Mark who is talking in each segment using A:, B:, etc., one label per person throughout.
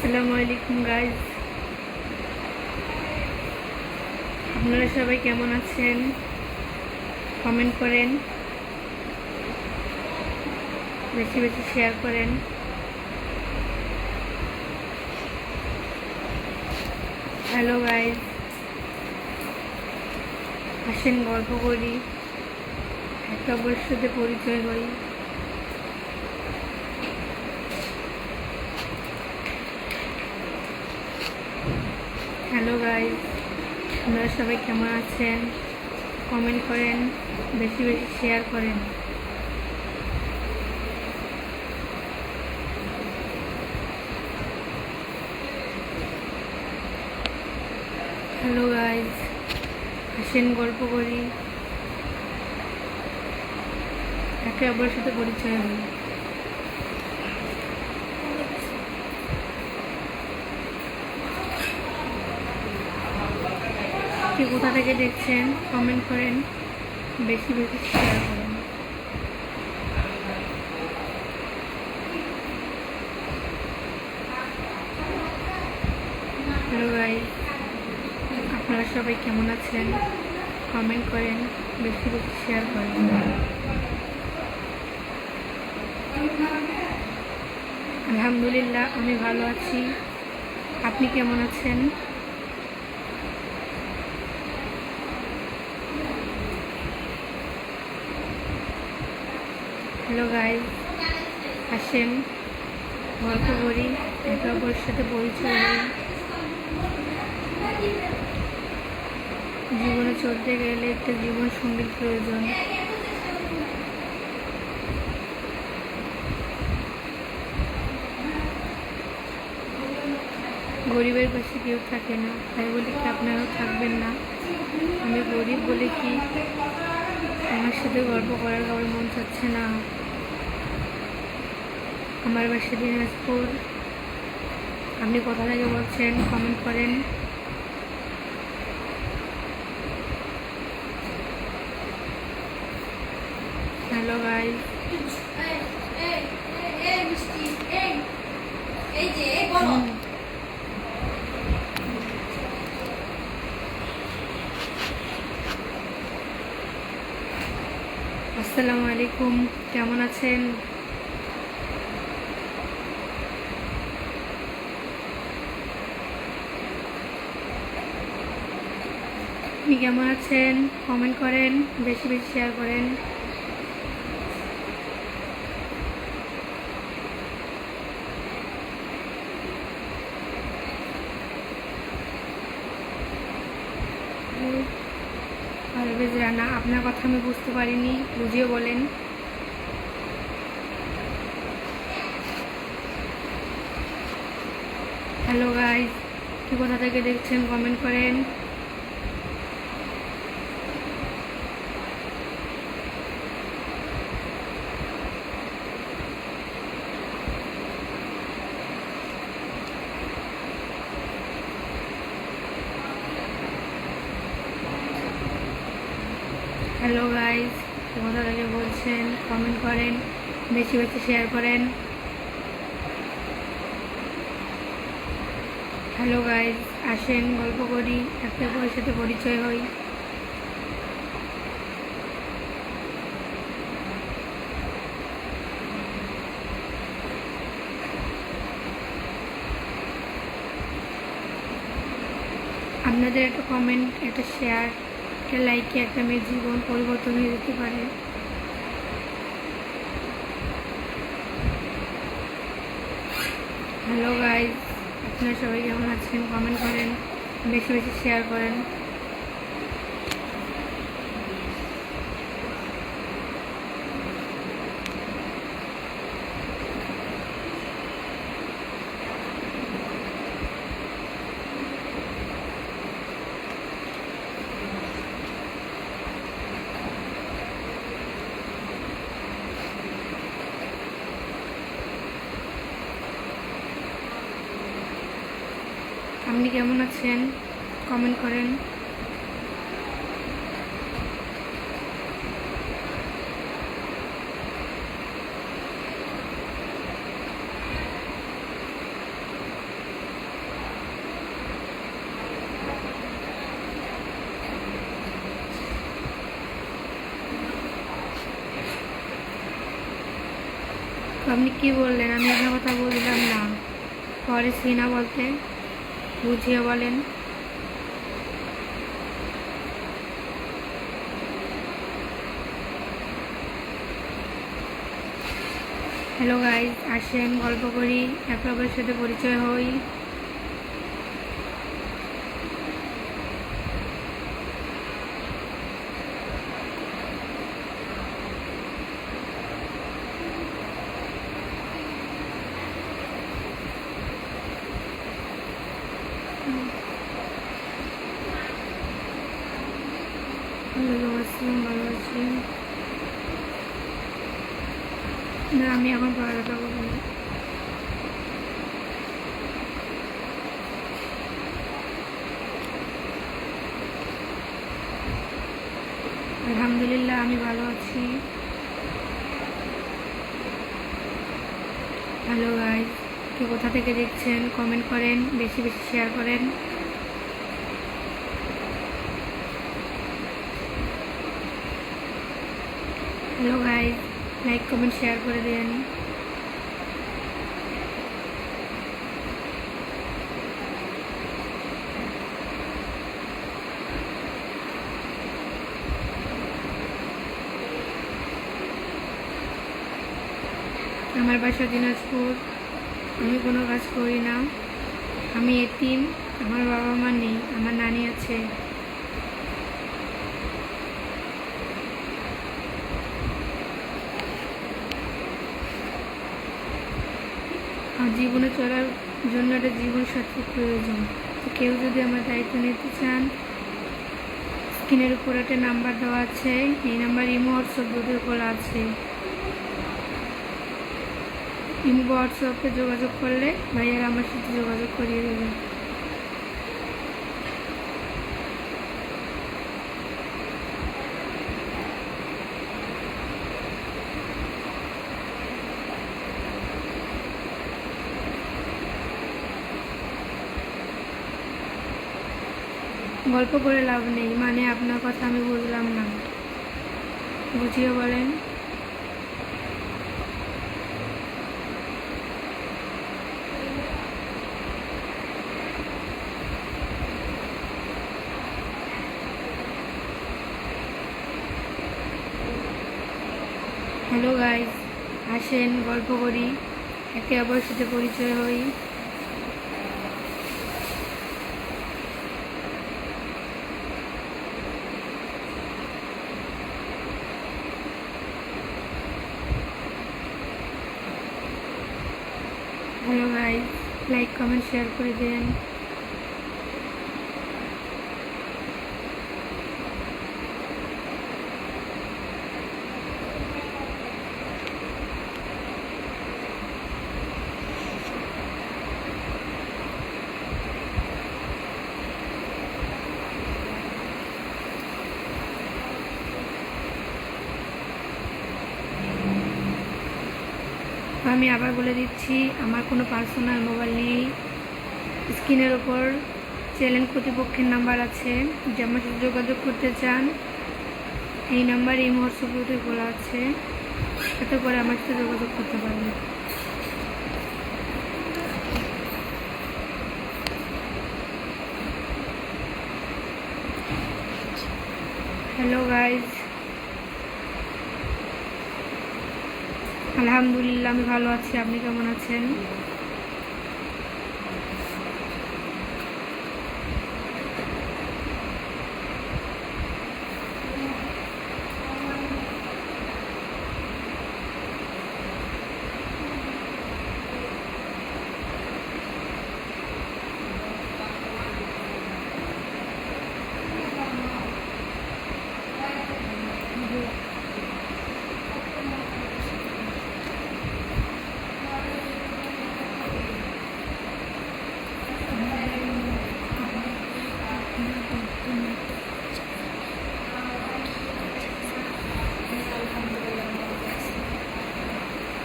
A: আসসালামু আলাইকুম গাইজ, আপনারা সবাই কেমন আছেন? কমেন্ট করেন, বেশি বেশি শেয়ার করেন। হ্যালো গাইজ, আসেন গল্প করি, একে অপরের সাথে পরিচয় হই। হ্যালো গাইজ, আপনারা সবাই কেমন আছেন? কমেন্ট করেন, বেশি বেশি শেয়ার করেন। হ্যালো গাইজ, আসেন গল্প করি, একে অপরের সাথে পরিচয় হই। কে কোথা থেকে দেখছেন কমেন্ট করেন, বেশি বেশি শেয়ার করেন। হ্যালো গাইজ, আপনারা সবাই কেমন আছেন? কমেন্ট করেন, বেশি বেশি শেয়ার করেন। আলহামদুলিল্লাহ, আমি ভালো আছি। আপনি কেমন আছেন? হ্যালো গাইজ, আসেন গল্প করি, একে অপরের সাথে পরিচয় হই। জীবনে চলতে গেলে একটা জীবন সঙ্গীর প্রয়োজন। গরিবের পাশে কেউ থাকে না, তাই বলে কি আপনারাও থাকবেন না? আমি গরিব বলে কি আমার সাথে গল্প করার কারোর মন চাচ্ছে না? আমার বাসা দিনাজপুর। আপনি কোথা থেকে বলছেন কমেন্ট করেন। হ্যালো গাইজ, আসসালামু আলাইকুম, কেমন আছেন? আপনি কেমন আছেন? কমেন্ট করেন, বেশি বেশি শেয়ার করেন। পারভেজ রানা, আপনার কথা আমি বুঝতে পারিনি, বুঝিয়ে বলেন। হ্যালো গাইজ, কি কোথা থেকে দেখছেন কমেন্ট করেন। হ্যালো গাইজ, কোথা থেকে বলছেন কমেন্ট করেন, বেশি বেশি শেয়ার করেন। হ্যালো গাইজ, আসেন গল্প করি, একে অপরের সাথে পরিচয় হই। আপনাদের একটা কমেন্ট, একটা শেয়ার, একটা লাইকে একটা মেয়ের জীবন পরিবর্তন হয়ে যেতে পারে। হ্যালো গাইজ, আপনারা সবাই কেমন আছেন? কমেন্ট করেন, বেশি বেশি শেয়ার করেন। আপনি কেমন আছেন? কমেন্ট করেন। আপনি কি বললেন? আমি একটা কথা বুঝলাম না। পরে সিনা বলতে বুঝিয়ে বলেন। হ্যালো গাইজ, আসেন গল্প করি, একে অপরের সাথে পরিচয় হই। ভালো আছি, ভালো আছি। না, আমি এখন পড়ালেখা করবো না। আলহামদুলিল্লাহ, আমি ভালো আছি। হ্যালো গাইজ, কে কোথা থেকে দেখছেন কমেন্ট করেন, বেশি বেশি শেয়ার করেন। Hello guys, like comment share করে দেন। আমার বাসা দিনাজপুর। আমি কোনো কাজ করি না। আমি এতিম। আমার বাবা মা নেই, আমার নানি আছে। আর জীবনে চলার জন্য একটা জীবনসাথী প্রয়োজন। তো কেউ যদি আমার দায়িত্ব নিতে চান, স্ক্রিনের উপর একটা নাম্বার দেওয়া আছে। এই নাম্বার ইমো হোয়াটসঅ্যাপ দুটোই খোলা আছে। ইমো হোয়াটসঅ্যাপে যোগাযোগ করলে ভাইয়ারা আমার সাথে যোগাযোগ করিয়ে দেবেন। গল্প করে লাভ নেই, মানে আপনার কথা আমি বুঝলাম না, বুঝিয়ে বলেন। হ্যালো গাইজ, আসেন গল্প করি, একে অপরের সাথে পরিচয় হই। Hello guys, like comment share করে দেন। আমি আবার বলে দিচ্ছি, আমার কোনো পার্সোনাল মোবাইল নেই। স্ক্রিনের ওপর চ্যানেল কর্তৃপক্ষের নাম্বার আছে, যে আমার সাথে যোগাযোগ করতে চান এই নাম্বার এই হোয়াটসঅ্যাপে খোলা আছে, এতে করে আমার সাথে যোগাযোগ করতে পারবেন। হ্যালো গাইজ, আলহামদুলিল্লাহ, আমি ভালো আছি। আপনি কেমন আছেন?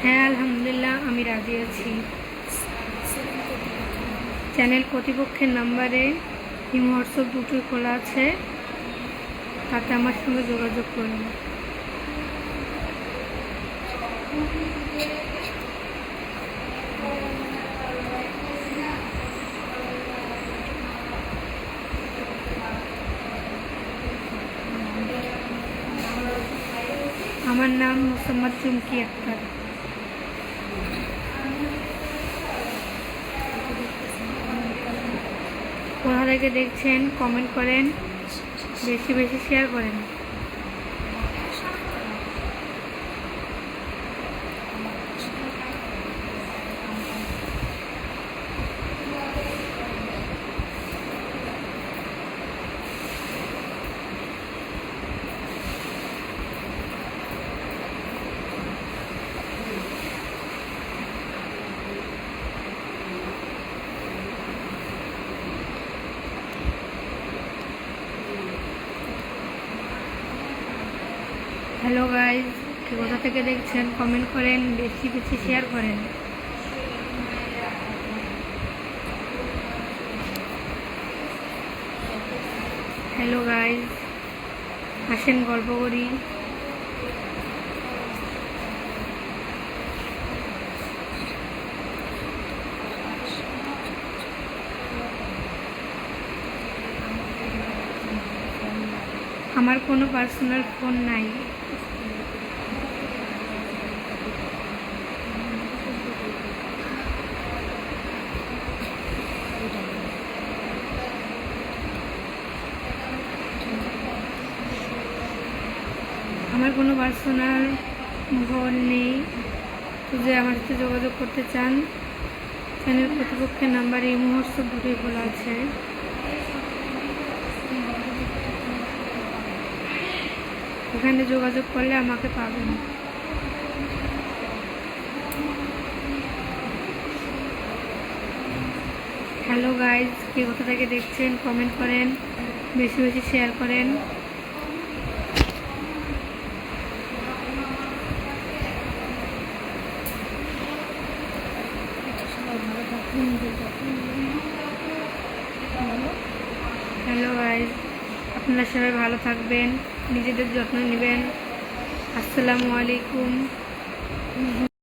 A: হ্যাঁ, আলহামদুলিল্লাহ, আমি রাজি আছি। চ্যানেল কর্তৃপক্ষের নাম্বারে ইমো হোয়াটসঅ্যাপ দুটোই খোলা আছে, তাতে আমার সঙ্গে যোগাযোগ করুন। মোসাম্মদ চুমকি আক্তার। কোথা থেকে দেখছেন কমেন্ট করেন, বেশি বেশি শেয়ার করেন। হ্যালো গাইজ, কোথা থেকে দেখছেন কমেন্ট করেন, বেশি বেশি শেয়ার করেন। হ্যালো গাইজ, আসেন গল্প করি। আমার কোনো পার্সোনাল ফোন নাই। আমার কোনো পার্সোনাল ফোন নেই। যদি আমার সাথে যোগাযোগ করতে চান, চ্যানেল কর্তৃপক্ষের নাম্বার এই মুহূর্তে দুটোই খোলা আছে। ওখানে যোগাযোগ করলে আমাকে পাবেন। হ্যালো গাইজ, কে কোথা থেকে দেখছেন কমেন্ট করেন, বেশি বেশি শেয়ার করেন। হ্যালো গাইজ, আপনারা সবাই ভালো থাকবেন, নিজেদের যত্ন নেবেন। আসসালামু আলাইকুম।